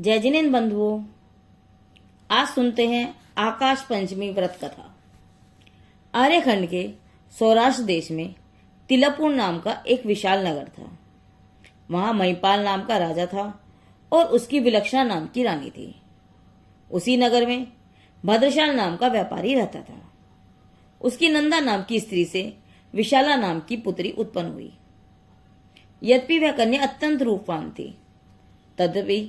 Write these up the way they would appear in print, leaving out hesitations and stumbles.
जय जिनेन्द्र बंधुओं, आज सुनते हैं आकाश पंचमी व्रत कथा। आर्यखंड के सौराष्ट्र देश में तिलपुर नाम का एक विशाल नगर था। वहां महिपाल नाम का राजा था और उसकी विलक्षणा नाम की रानी थी। उसी नगर में भद्रशाल नाम का व्यापारी रहता था। उसकी नंदा नाम की स्त्री से विशाला नाम की पुत्री उत्पन्न हुई। यद्यपि वह कन्या अत्यंत रूपवान थी, तथापि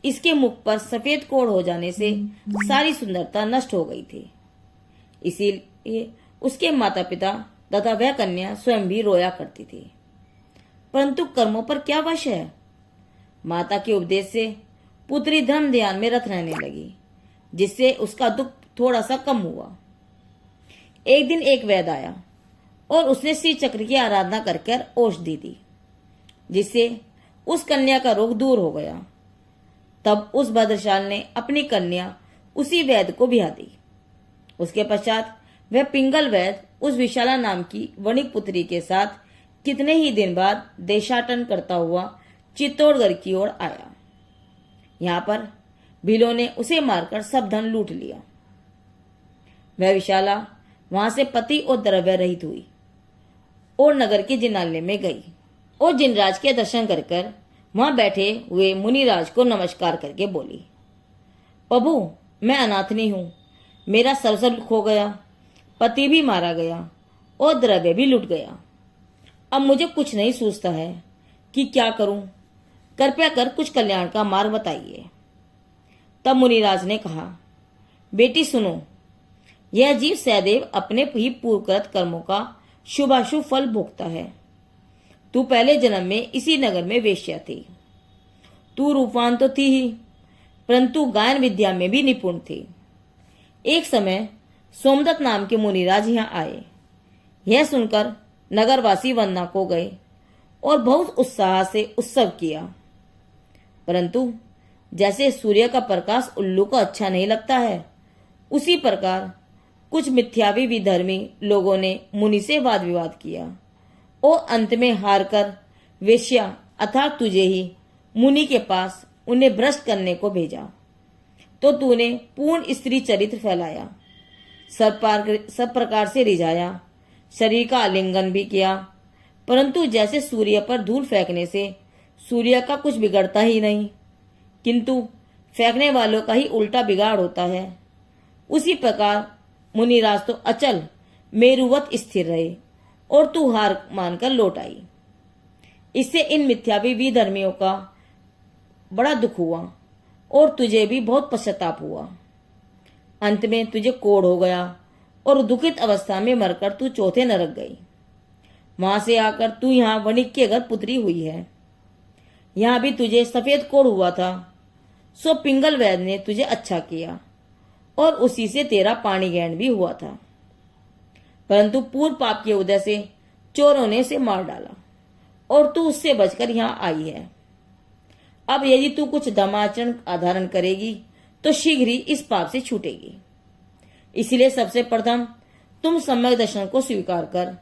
इसके मुख पर सफेद कोढ़ हो जाने से सारी सुंदरता नष्ट हो गई थी। इसीलिए उसके माता पिता तथा वह कन्या स्वयं भी रोया करती थी। परंतु कर्मों पर क्या वश है। माता के उपदेश से पुत्री धर्म ध्यान में रत रहने लगी, जिससे उसका दुख थोड़ा सा कम हुआ। एक दिन एक वैद्य आया और उसने श्री चक्र की आराधना करके औषधि दी, जिससे उस कन्या का रोग दूर हो गया। तब उस भद्रशाल ने अपनी कन्या उसी वैद्य को ब्याह दी। उसके पश्चात वह पिंगल वैद्य उस विशाला नाम की वणिक पुत्री के साथ कितने ही दिन बाद देशाटन करता हुआ चित्तौड़गढ़ की ओर आया। यहाँ पर भीलों ने उसे मारकर सब धन लूट लिया। वह विशाला वहां से पति और द्रव्य रहित हुई और नगर के जिनालय में गई और जिनराज के दर्शन कर वहां बैठे हुए मुनिराज को नमस्कार करके बोली, प्रभु, मैं अनाथनी हूं। मेरा सर्वस्व खो गया, पति भी मारा गया और द्रव्य भी लुट गया। अब मुझे कुछ नहीं सूझता है कि क्या करूं। कृपया कर कुछ कल्याण का मार्ग बताइए। तब मुनिराज ने कहा, बेटी सुनो, यह जीव सदैव अपने ही पूर्वकृत कर्मों का शुभाशुभ फल भोगता है। तू पहले जन्म में इसी नगर में वेश्या थी। तू रूपवान तो थी ही, परंतु गायन विद्या में भी निपुण थी। एक समय सोमदत्त नाम के मुनिराज यहाँ आए। यह सुनकर नगरवासी वंदना को गए और बहुत उत्साह से उत्सव किया। परंतु जैसे सूर्य का प्रकाश उल्लू को अच्छा नहीं लगता है, उसी प्रकार कुछ मिथ्यावी विधर्मी लोगों ने मुनि से वाद विवाद किया और अंत में हारकर वेश्या अर्थात तुझे ही मुनि के पास उन्हें भ्रष्ट करने को भेजा। तो तूने पूर्ण स्त्री चरित्र फैलाया, सब प्रकार से रिझाया, शरीर का आलिंगन भी किया, परंतु जैसे सूर्य पर धूल फेंकने से सूर्य का कुछ बिगड़ता ही नहीं, किंतु फेंकने वालों का ही उल्टा बिगाड़ होता है, उसी प्रकार मुनिराज तो अचल मेरुवत स्थिर रहे और तू हार मानकर लौट आई। इससे इन मिथ्यावी विधर्मियों का बड़ा दुख हुआ और तुझे भी बहुत पश्चाताप हुआ। अंत में तुझे कोढ़ हो गया और दुखित अवस्था में मरकर तू चौथे नरक गई। वहां से आकर तू यहाँ वणिक के घर पुत्री हुई है। यहाँ भी तुझे सफेद कोढ़ हुआ था, सो पिंगल वैद्य ने तुझे अच्छा किया और उसी से तेरा पाणी ग्रहण भी हुआ था। परंतु पूर्व पाप के उदय से चोरों ने उसे मार डाला और तू उससे बचकर यहाँ आई है। अब यदि तू कुछ धर्माचरण आधारण करेगी तो शीघ्र ही इस पाप से छूटेगी। इसलिए सबसे प्रथम तुम सम्यक दर्शन को स्वीकार कर,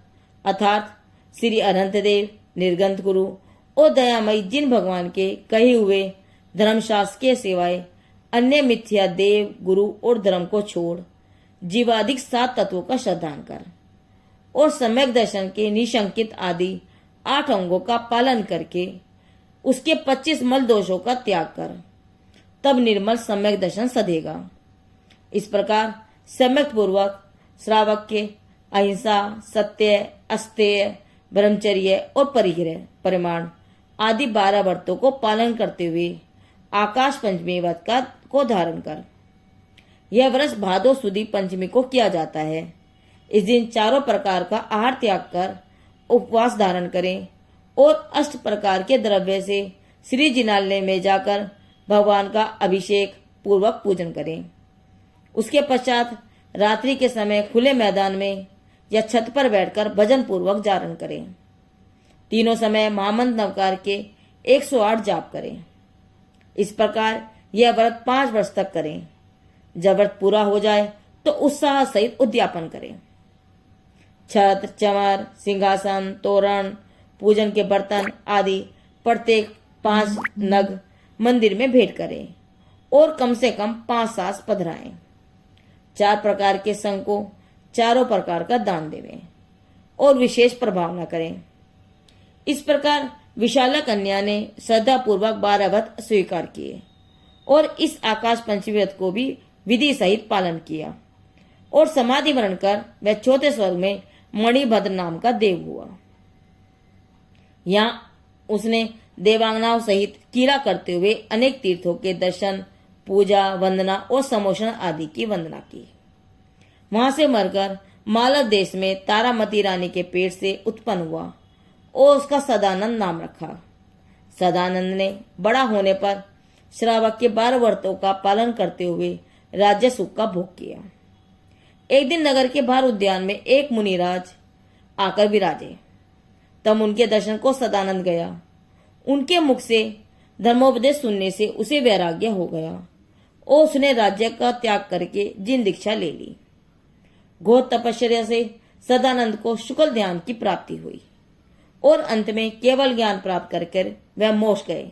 अर्थात श्री अनंत देव, निर्गंथ गुरु और दयामयी जिन भगवान के कहे हुए धर्मशास्त्र के सिवाय अन्य मिथ्या देव, गुरु और धर्म को छोड़ जीवाधिक 7 तत्वों का श्रद्धान कर और सम्यक दर्शन के निशंकित आदि 8 अंगों का पालन करके उसके 25 मल दोषों का त्याग कर, तब निर्मल सम्यक दर्शन सधेगा। इस प्रकार सम्यक पूर्वक श्रावक के अहिंसा, सत्य, अस्तेय, ब्रह्मचर्य और परिग्रह, परिमाण आदि 12 व्रतों को पालन करते हुए आकाश पंचमी व्रत को धारण कर। यह व्रत भादो सुदी पंचमी को किया जाता है। इस दिन चारों प्रकार का आहार त्याग कर उपवास धारण करें और 8 प्रकार के द्रव्य से श्री जिनालय में जाकर भगवान का अभिषेक पूर्वक पूजन करें। उसके पश्चात रात्रि के समय खुले मैदान में या छत पर बैठकर भजन पूर्वक जागरण करें। तीनों समय महामंत्र नवकार के 108 जाप करें। इस प्रकार यह व्रत 5 वर्ष तक करें। जब व्रत पूरा हो जाए तो उत्साह सहित उद्यापन करें। छत्र, चमर, सिंहासन, तोरण, पूजन के बर्तन आदि प्रत्येक 5 नग मंदिर में भेंट करें और कम से कम 5 सास पधराएं। 4 प्रकार के संघ को चारों प्रकार का दान देवें और विशेष प्रभाव न करें। इस प्रकार विशाला कन्या ने श्रद्धापूर्वक 12 व्रत स्वीकार किए और इस आकाश पंचमी व्रत को भी विधि सहित पालन किया और समाधि मरण कर वह चौथे स्वर्ग में मणिभद्र नाम का देव हुआ। यहाँ उसने देवांगनाओं सहित क्रीड़ा करते हुए अनेक तीर्थों के दर्शन, पूजा, वंदना और समोषण आदि की वंदना की। वहां से मरकर मालव देश में तारामती रानी के पेट से उत्पन्न हुआ और उसका सदानंद नाम रखा। सदानंद ने बड़ा होने पर श्रावक के 12 व्रतों का पालन करते हुए राज्य सुख का भोग किया। एक दिन नगर के बाहर उद्यान में एक मुनिराज आकर विराजे। तब उनके दर्शन को सदानंद गया। उनके मुख से धर्मोपदेश सुनने से उसे वैराग्य हो गया और उसने राज्य का त्याग करके जिन दीक्षा ले ली। घोर तपस्या से सदानंद को शुक्ल ध्यान की प्राप्ति हुई और अंत में केवल ज्ञान प्राप्त कर वह मोक्ष गए।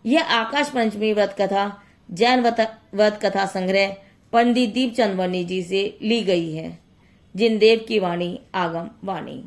यह आकाश पंचमी व्रत कथा जैन व्रत कथा संग्रह पंडित दीपचंद वर्णी जी से ली गई है। जिनदेव की वाणी आगम वाणी।